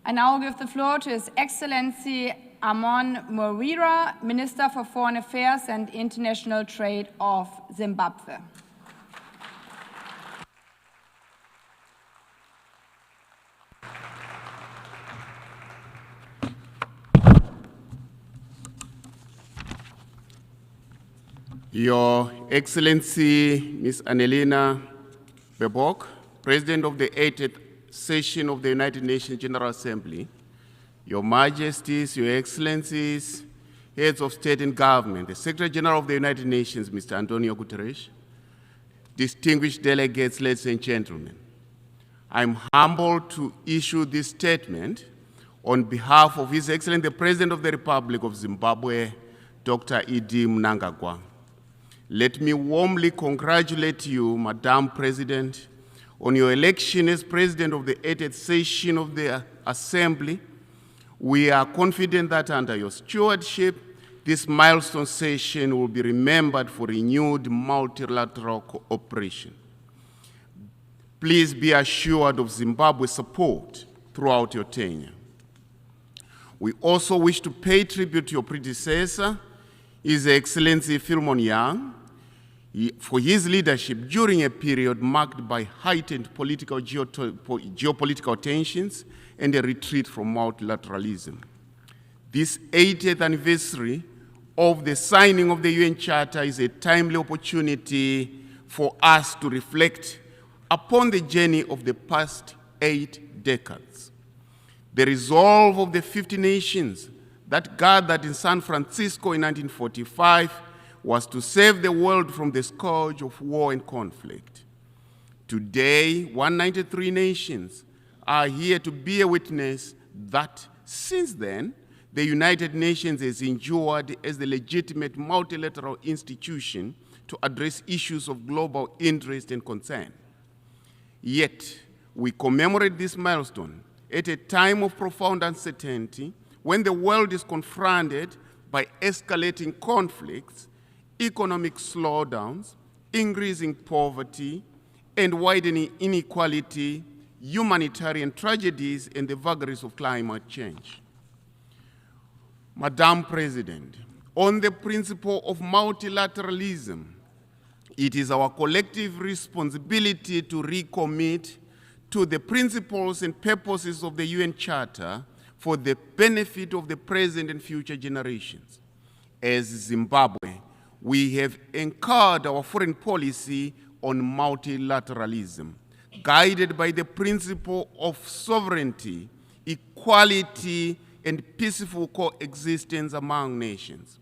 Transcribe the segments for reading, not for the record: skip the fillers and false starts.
I now give the floor to His Excellency Amon Murwira, Minister for Foreign Affairs and International Trade of Zimbabwe. Your Excellency, Ms. Annelina Baerbock, President of the 80th Session of the United Nations General Assembly, Your Majesties, Your Excellencies, Heads of State and Government, the Secretary General of the United Nations, Mr. Antonio Guterres, distinguished delegates, ladies and gentlemen, I'm humbled to issue this statement on behalf of His Excellency, the President of the Republic of Zimbabwe, Dr. Edi Mnangagwa. Let me warmly congratulate you, Madam President, on your election as President of the 80th Session of the Assembly. We are confident that under your stewardship, this milestone session will be remembered for renewed multilateral cooperation. Please be assured of Zimbabwe's support throughout your tenure. We also wish to pay tribute to your predecessor, His Excellency Philemon Young, for his leadership during a period marked by heightened geopolitical tensions and a retreat from multilateralism. This 80th anniversary of the signing of the UN Charter is a timely opportunity for us to reflect upon the journey of the past 8 decades. The resolve of the 50 nations that gathered in San Francisco in 1945 was to save the world from the scourge of war and conflict. Today, 193 nations are here to bear witness that since then, the United Nations has endured as the legitimate multilateral institution to address issues of global interest and concern. Yet, we commemorate this milestone at a time of profound uncertainty when the world is confronted by escalating conflicts, economic slowdowns, increasing poverty, and widening inequality, humanitarian tragedies, and the vagaries of climate change. Madam President, on the principle of multilateralism, it is our collective responsibility to recommit to the principles and purposes of the UN Charter for the benefit of the present and future generations. As Zimbabwe, we have anchored our foreign policy on multilateralism, guided by the principle of sovereignty, equality, and peaceful coexistence among nations.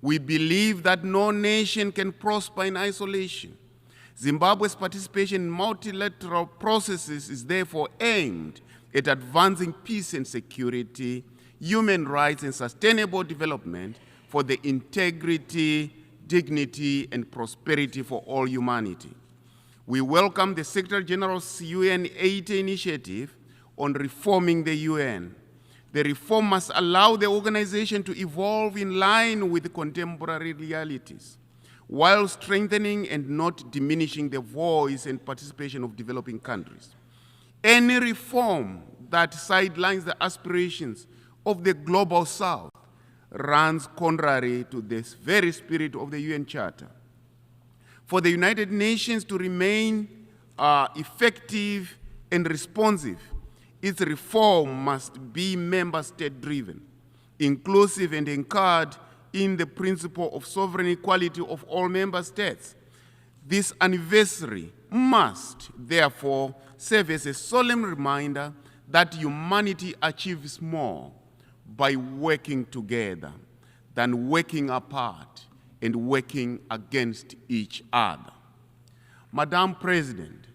We believe that no nation can prosper in isolation. Zimbabwe's participation in multilateral processes is therefore aimed at advancing peace and security, human rights, and sustainable development for the integrity, dignity, and prosperity for all humanity. We welcome the Secretary General's UN 80 initiative on reforming the UN. The reform must allow the organization to evolve in line with contemporary realities, while strengthening and not diminishing the voice and participation of developing countries. Any reform that sidelines the aspirations of the global South runs contrary to this very spirit of the UN Charter. For the United Nations to remain effective and responsive, its reform must be member state driven, inclusive and anchored in the principle of sovereign equality of all member states. This anniversary must, therefore, serve as a solemn reminder that humanity achieves more by working together than working apart and working against each other. Madam President,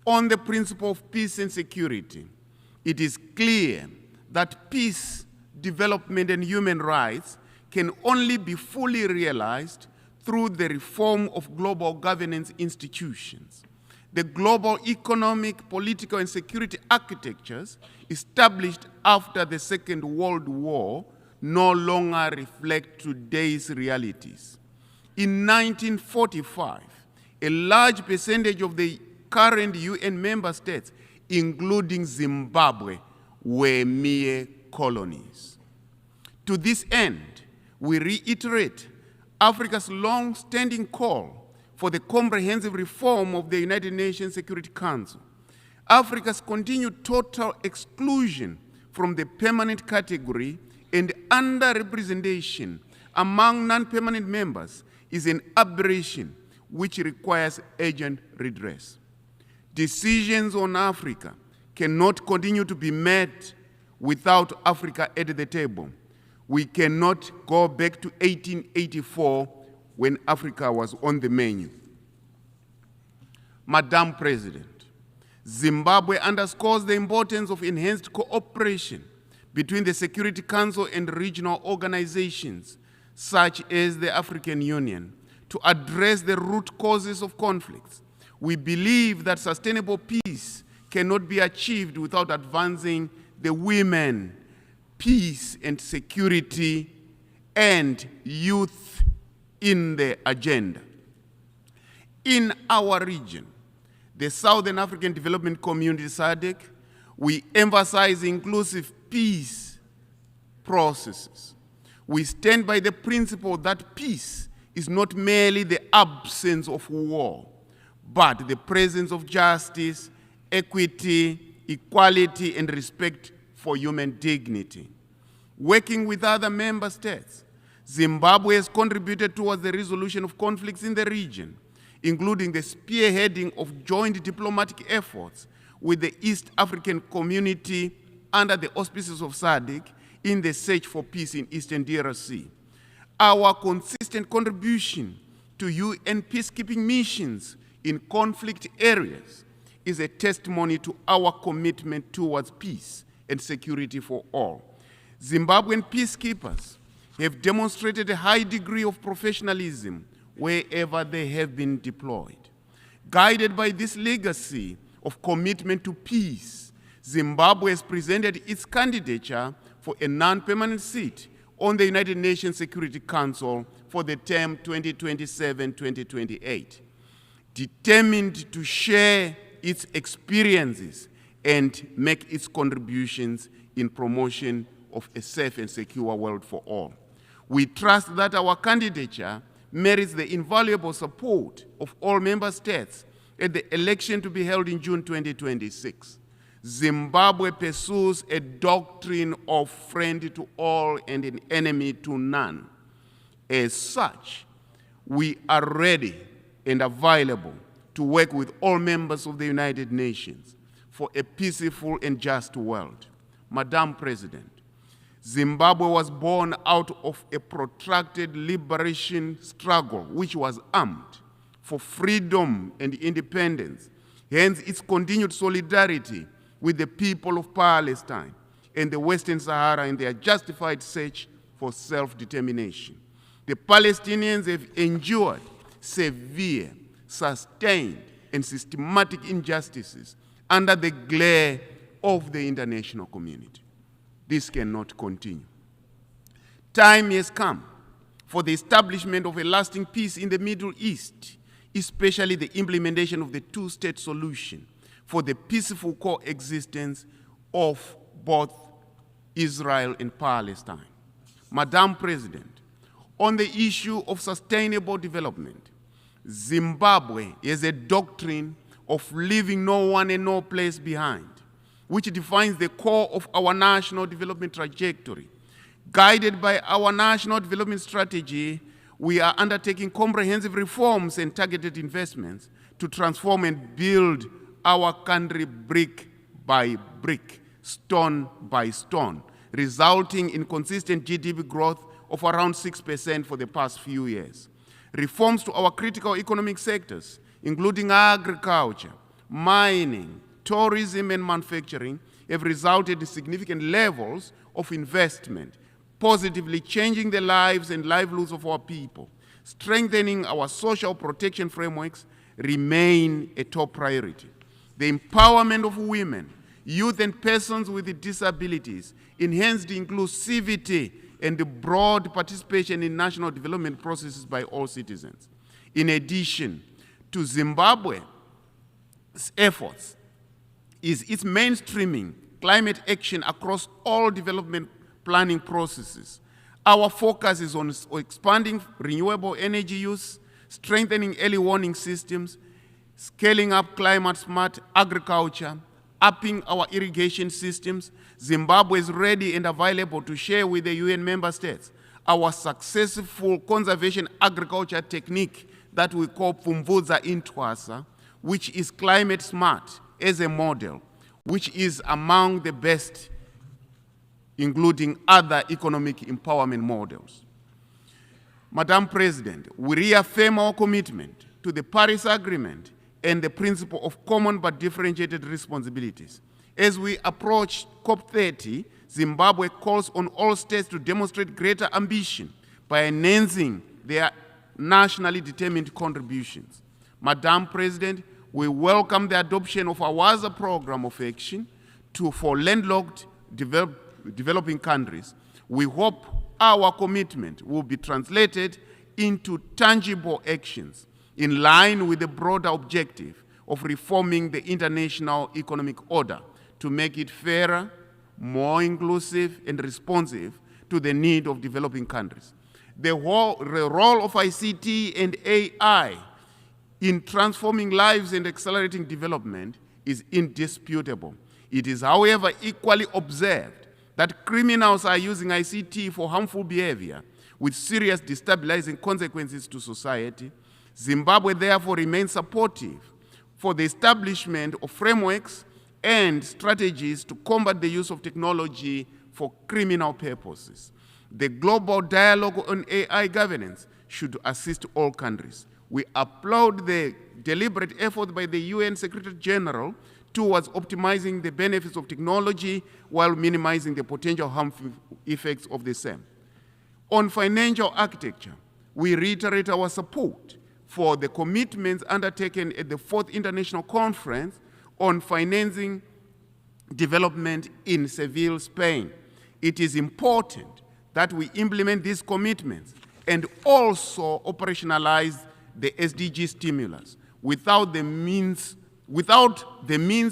on the principle of peace and security, it is clear that peace, development, and human rights can only be fully realized through the reform of global governance institutions. The global economic, political, and security architectures established after the Second World War no longer reflect today's realities. In 1945, a large percentage of the current UN member states, including Zimbabwe, were mere colonies. To this end, we reiterate Africa's long-standing call for the comprehensive reform of the United Nations Security Council, Africa's continued total exclusion from the permanent category and underrepresentation among non-permanent members is an aberration which requires urgent redress. Decisions on Africa cannot continue to be made without Africa at the table. We cannot go back to 1884 when Africa was on the menu. Madam President, Zimbabwe underscores the importance of enhanced cooperation between the Security Council and regional organizations, such as the African Union, to address the root causes of conflicts. We believe that sustainable peace cannot be achieved without advancing the women, peace and security, and youth in the agenda. In our region, the Southern African Development Community, SADC, we emphasize inclusive peace processes. We stand by the principle that peace is not merely the absence of war, but the presence of justice, equity, equality, and respect for human dignity. Working with other member states, Zimbabwe has contributed towards the resolution of conflicts in the region, including the spearheading of joint diplomatic efforts with the East African Community under the auspices of SADC in the search for peace in Eastern DRC. Our consistent contribution to UN peacekeeping missions in conflict areas is a testimony to our commitment towards peace and security for all. Zimbabwean peacekeepers have demonstrated a high degree of professionalism wherever they have been deployed. Guided by this legacy of commitment to peace, Zimbabwe has presented its candidature for a non-permanent seat on the United Nations Security Council for the term 2027-2028, determined to share its experiences and make its contributions in promotion of a safe and secure world for all. We trust that our candidature merits the invaluable support of all member states at the election to be held in June 2026. Zimbabwe pursues a doctrine of friend to all and an enemy to none. As such, we are ready and available to work with all members of the United Nations for a peaceful and just world. Madam President, Zimbabwe was born out of a protracted liberation struggle which was armed for freedom and independence, hence its continued solidarity with the people of Palestine and the Western Sahara in their justified search for self-determination. The Palestinians have endured severe, sustained, and systematic injustices under the glare of the international community. This cannot continue. Time has come for the establishment of a lasting peace in the Middle East, especially the implementation of the two-state solution for the peaceful coexistence of both Israel and Palestine. Madam President, on the issue of sustainable development, Zimbabwe has a doctrine of leaving no one and no place behind, which defines the core of our national development trajectory. Guided by our national development strategy, we are undertaking comprehensive reforms and targeted investments to transform and build our country brick by brick, stone by stone, resulting in consistent GDP growth of around 6% for the past few years. Reforms to our critical economic sectors, including agriculture, mining, tourism, and manufacturing, have resulted in significant levels of investment, positively changing the lives and livelihoods of our people. Strengthening our social protection frameworks remain a top priority. The empowerment of women, youth, and persons with disabilities, enhanced inclusivity, and the broad participation in national development processes by all citizens. In addition to Zimbabwe's efforts, is its mainstreaming climate action across all development planning processes. Our focus is on expanding renewable energy use, strengthening early warning systems, scaling up climate-smart agriculture, upping our irrigation systems. Zimbabwe is ready and available to share with the UN member states our successful conservation agriculture technique that we call Pfumvudza Intwasa, which is climate smart as a model, which is among the best, including other economic empowerment models. Madam President, we reaffirm our commitment to the Paris Agreement and the principle of common but differentiated responsibilities. As we approach COP30, Zimbabwe calls on all states to demonstrate greater ambition by enhancing their nationally determined contributions. Madam President, we welcome the adoption of our WAZA program of action for landlocked developing countries. We hope our commitment will be translated into tangible actions in line with the broader objective of reforming the international economic order to make it fairer, more inclusive, and responsive to the need of developing countries. The role of ICT and AI in transforming lives and accelerating development is indisputable. It is, however, equally observed that criminals are using ICT for harmful behavior with serious destabilizing consequences to society. Zimbabwe therefore remains supportive for the establishment of frameworks and strategies to combat the use of technology for criminal purposes. The global dialogue on AI governance should assist all countries. We applaud the deliberate effort by the UN Secretary General towards optimizing the benefits of technology while minimizing the potential harmful effects of the same. On financial architecture, we reiterate our support for the commitments undertaken at the 4th International Conference on Financing Development in Seville, Spain. It is important that we implement these commitments and also operationalize the SDG stimulus. Without the means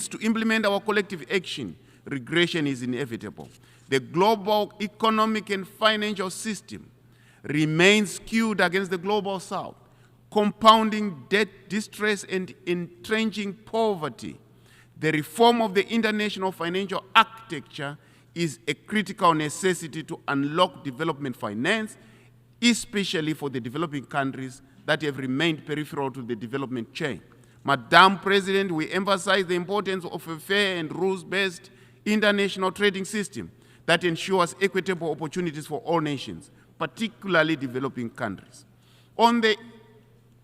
to implement our collective action, regression is inevitable. The global economic and financial system remains skewed against the global south, compounding debt distress and entrenching poverty. The reform of the international financial architecture is a critical necessity to unlock development finance, especially for the developing countries that have remained peripheral to the development chain. Madam President, we emphasize the importance of a fair and rules-based international trading system that ensures equitable opportunities for all nations, particularly developing countries. On the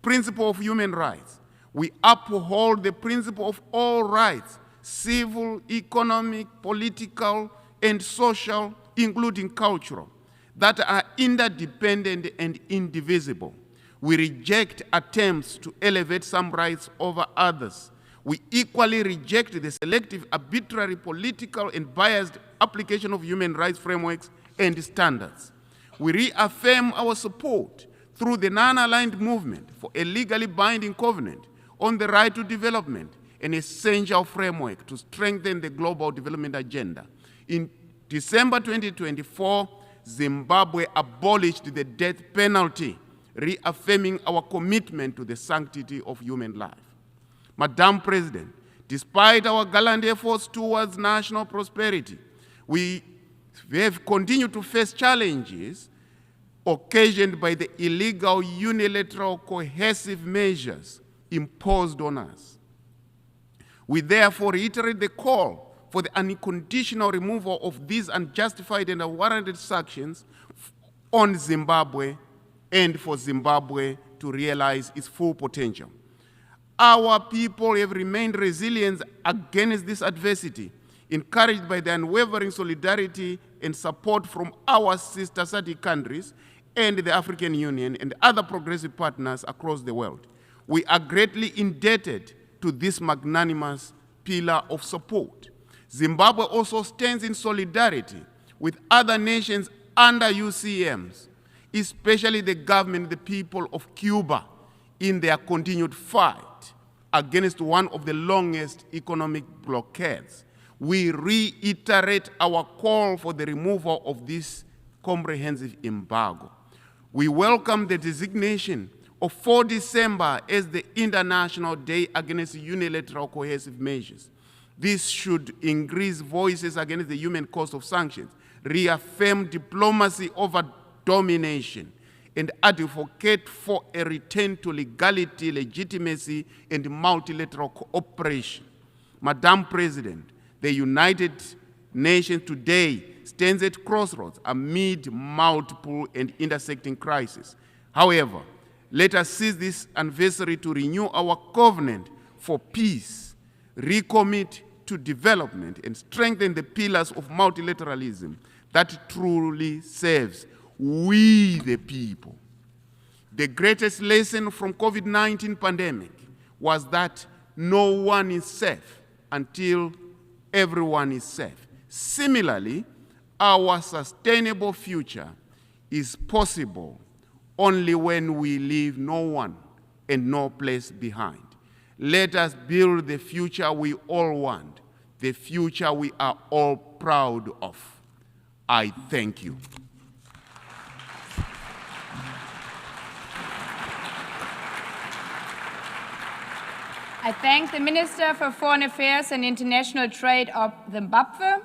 principle of human rights, we uphold the principle of all rights, civil, economic, political, and social, including cultural, that are interdependent and indivisible. We reject attempts to elevate some rights over others. We equally reject the selective, arbitrary, political, and biased application of human rights frameworks and standards. We reaffirm our support through the non-aligned movement for a legally binding covenant on the right to development, an essential framework to strengthen the global development agenda. In December 2024, Zimbabwe abolished the death penalty, reaffirming our commitment to the sanctity of human life. Madam President, despite our gallant efforts towards national prosperity, we have continued to face challenges occasioned by the illegal, unilateral, coercive measures imposed on us. We therefore reiterate the call for the unconditional removal of these unjustified and unwarranted sanctions on Zimbabwe and for Zimbabwe to realize its full potential. Our people have remained resilient against this adversity, encouraged by the unwavering solidarity and support from our sister SADC countries and the African Union and other progressive partners across the world. We are greatly indebted to this magnanimous pillar of support. Zimbabwe also stands in solidarity with other nations under UCMs, especially the government and the people of Cuba in their continued fight against one of the longest economic blockades. we reiterate our call for the removal of this comprehensive embargo. We welcome the designation of 4 December as the International Day Against Unilateral Coercive Measures. This should increase voices against the human cost of sanctions, reaffirm diplomacy over domination, and advocate for a return to legality, legitimacy, and multilateral cooperation. Madam President, the United Nations today stands at crossroads amid multiple and intersecting crises. However, let us seize this anniversary to renew our covenant for peace, recommit to development, and strengthen the pillars of multilateralism that truly serves we the people. The greatest lesson from COVID-19 pandemic was that no one is safe until everyone is safe. Similarly, our sustainable future is possible only when we leave no one and no place behind. Let us build the future we all want, the future we are all proud of. I thank you. I thank the Minister for Foreign Affairs and International Trade of Zimbabwe.